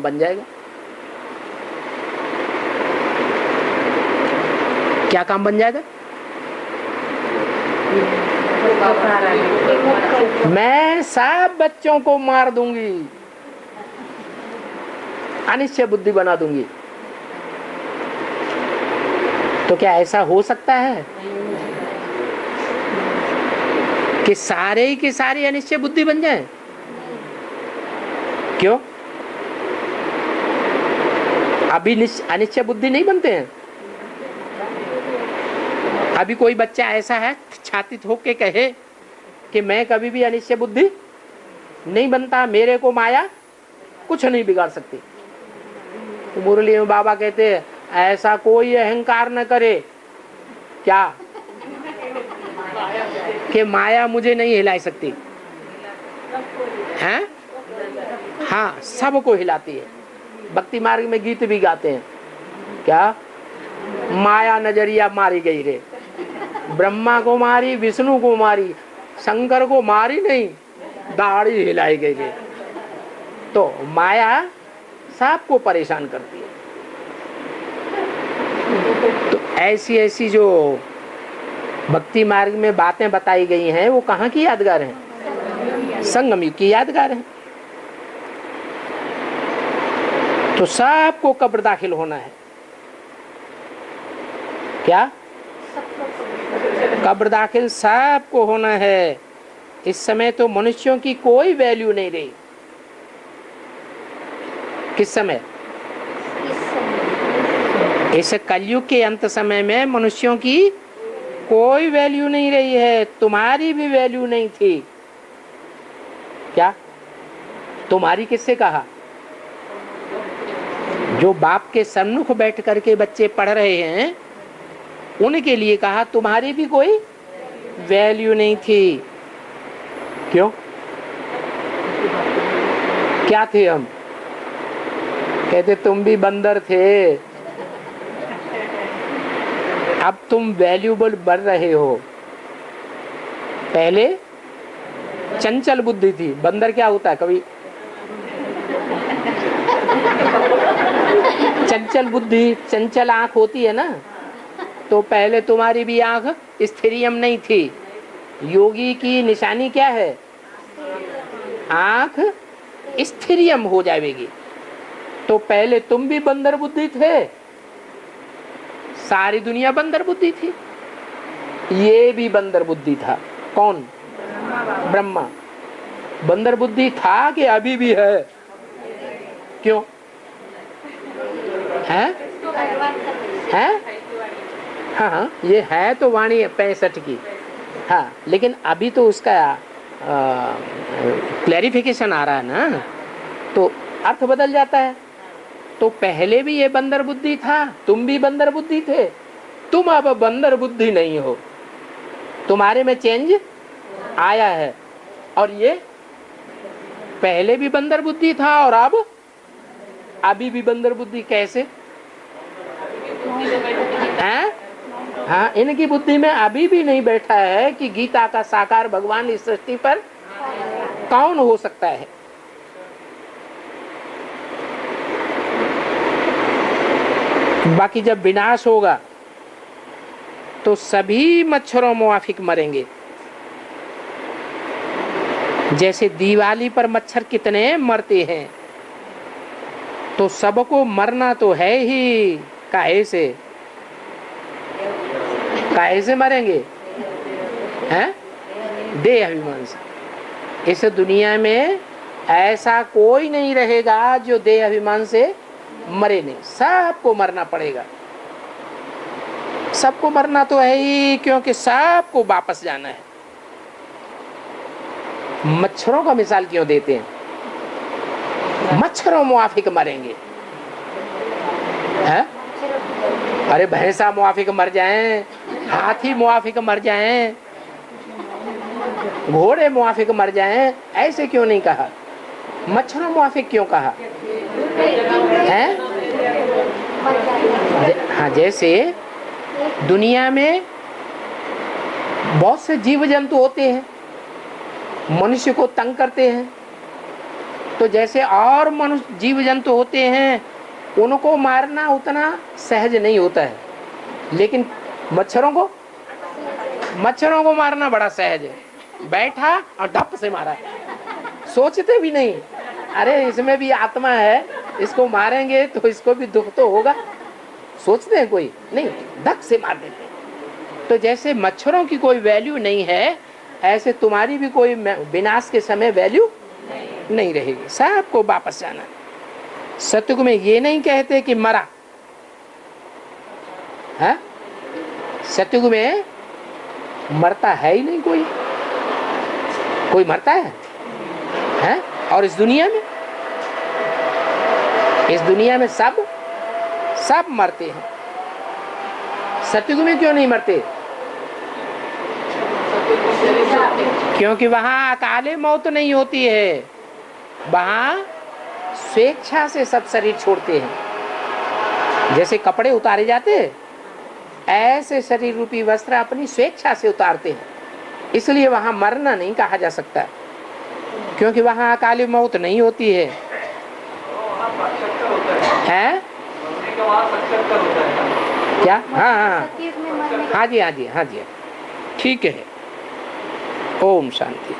बन जाएगा। क्या काम बन जाएगा? मैं सब बच्चों को मार दूंगी, अनिश्चय बुद्धि बना दूंगी। तो क्या ऐसा हो सकता है कि सारे ही के सारे अनिश्चय बुद्धि बन जाएं? क्यों? अभी अनिश्चय बुद्धि नहीं बनते हैं। अभी कोई बच्चा ऐसा है छाती ठोक के कहे कि मैं कभी भी अनिश्चय बुद्धि नहीं बनता, मेरे को माया कुछ नहीं बिगाड़ सकती। तो मुरली में बाबा कहते हैं ऐसा कोई अहंकार न करे क्या कि माया मुझे नहीं हिला सकती है? हाँ, सबको हिलाती है। भक्ति मार्ग में गीत भी गाते हैं क्या? माया नजरिया मारी गई रे। ब्रह्मा को मारी, विष्णु को मारी, शंकर को मारी नहीं, दाढ़ी हिलाई गई रे। तो माया सबको परेशान करती है। तो ऐसी ऐसी जो भक्ति मार्ग में बातें बताई गई हैं वो कहाँ की यादगार हैं? संगम युग की यादगार हैं। तो सबको कब्र दाखिल होना है। क्या? कब्र दाखिल सबको होना है। इस समय तो मनुष्यों की कोई वैल्यू नहीं रही। किस समय? इस कलयुग के अंत समय में मनुष्यों की कोई वैल्यू नहीं रही है। तुम्हारी भी वैल्यू नहीं थी। क्या? तुम्हारी किससे कहा? जो बाप के सम्मुख बैठ करके बच्चे पढ़ रहे हैं उनके लिए कहा, तुम्हारी भी कोई वैल्यू नहीं थी। क्यों? क्या थे हम? कहते तुम भी बंदर थे, अब तुम वैल्यूबल बन रहे हो। पहले चंचल बुद्धि थी। बंदर क्या होता है? कभी चंचल बुद्धि, चंचल आंख होती है ना। तो पहले तुम्हारी भी आंख स्थिरियम नहीं थी। योगी की निशानी क्या है? आंख स्थिरियम हो जाएगी। तो पहले तुम भी बंदर बुद्धि थे, सारी दुनिया बंदर बुद्धि थी, ये भी बंदर बुद्धि था। कौन? ब्रह्मा। बंदर बुद्धि था कि अभी भी है? क्यों है? हाँ, ये है तो वाणी 65 की। हाँ, लेकिन अभी तो उसका क्लैरिफिकेशन आ रहा है ना, तो अर्थ बदल जाता है। तो पहले भी ये बंदर बुद्धि था, तुम भी बंदर बुद्धि थे, तुम अब बंदर बुद्धि नहीं हो, तुम्हारे में चेंज आया है। और ये पहले भी बंदर बुद्धि था और अब अभी भी बंदर बुद्धि। कैसे? हैं? हाँ, इनकी बुद्धि में अभी भी नहीं बैठा है कि गीता का साकार भगवान इस सृष्टि पर कौन हो सकता है। बाकी जब विनाश होगा तो सभी मच्छरों मुआफिक मरेंगे। जैसे दिवाली पर मच्छर कितने मरते हैं, तो सबको मरना तो है ही। काहे से? काहे से मरेंगे? हैं? देह अभिमान से। इस दुनिया में ऐसा कोई नहीं रहेगा जो देह अभिमान से मरे नहीं। सबको मरना पड़ेगा। सबको मरना तो है ही, क्योंकि सबको वापस जाना है। मच्छरों का मिसाल क्यों देते हैं? मच्छरों मुआफिक मरेंगे। है? अरे भैंसा मुआफिक मर जाएं, हाथी मुआफिक मर जाएं, घोड़े मुआफिक मर जाएं, ऐसे क्यों नहीं कहा? मच्छरों मुआफिक क्यों कहा है? हाँ, जैसे दुनिया में बहुत से जीव जंतु होते हैं, मनुष्य को तंग करते हैं। तो जैसे और मनुष्य जीव जंतु होते हैं, उनको मारना उतना सहज नहीं होता है, लेकिन मच्छरों को मारना बड़ा सहज है। बैठा और धप से मारा, सोचते भी नहीं, अरे इसमें भी आत्मा है, इसको मारेंगे तो इसको भी दुख तो होगा। सोचते हैं कोई नहीं, धक से मार देते हैं। तो जैसे मच्छरों की कोई वैल्यू नहीं है, ऐसे तुम्हारी भी कोई विनाश के समय वैल्यू नहीं रहेगी। सबको वापस जाना। सतयुग में ये नहीं कहते कि मरा है। सतयुग में मरता है ही नहीं कोई। कोई मरता है? और इस दुनिया में सब मरते हैं। सतयुग में क्यों नहीं मरते? क्योंकि वहां अकाले मौत नहीं होती है, वहां स्वेच्छा से सब शरीर छोड़ते हैं। जैसे कपड़े उतारे जाते हैं ऐसे शरीर रूपी वस्त्र अपनी स्वेच्छा से उतारते हैं, इसलिए वहां मरना नहीं कहा जा सकता, क्योंकि वहां अकाली मौत नहीं होती है। हैं? क्या? हाँ हाँ हाँ जी हाँ जी हाँ जी, ठीक है। ओम शांति।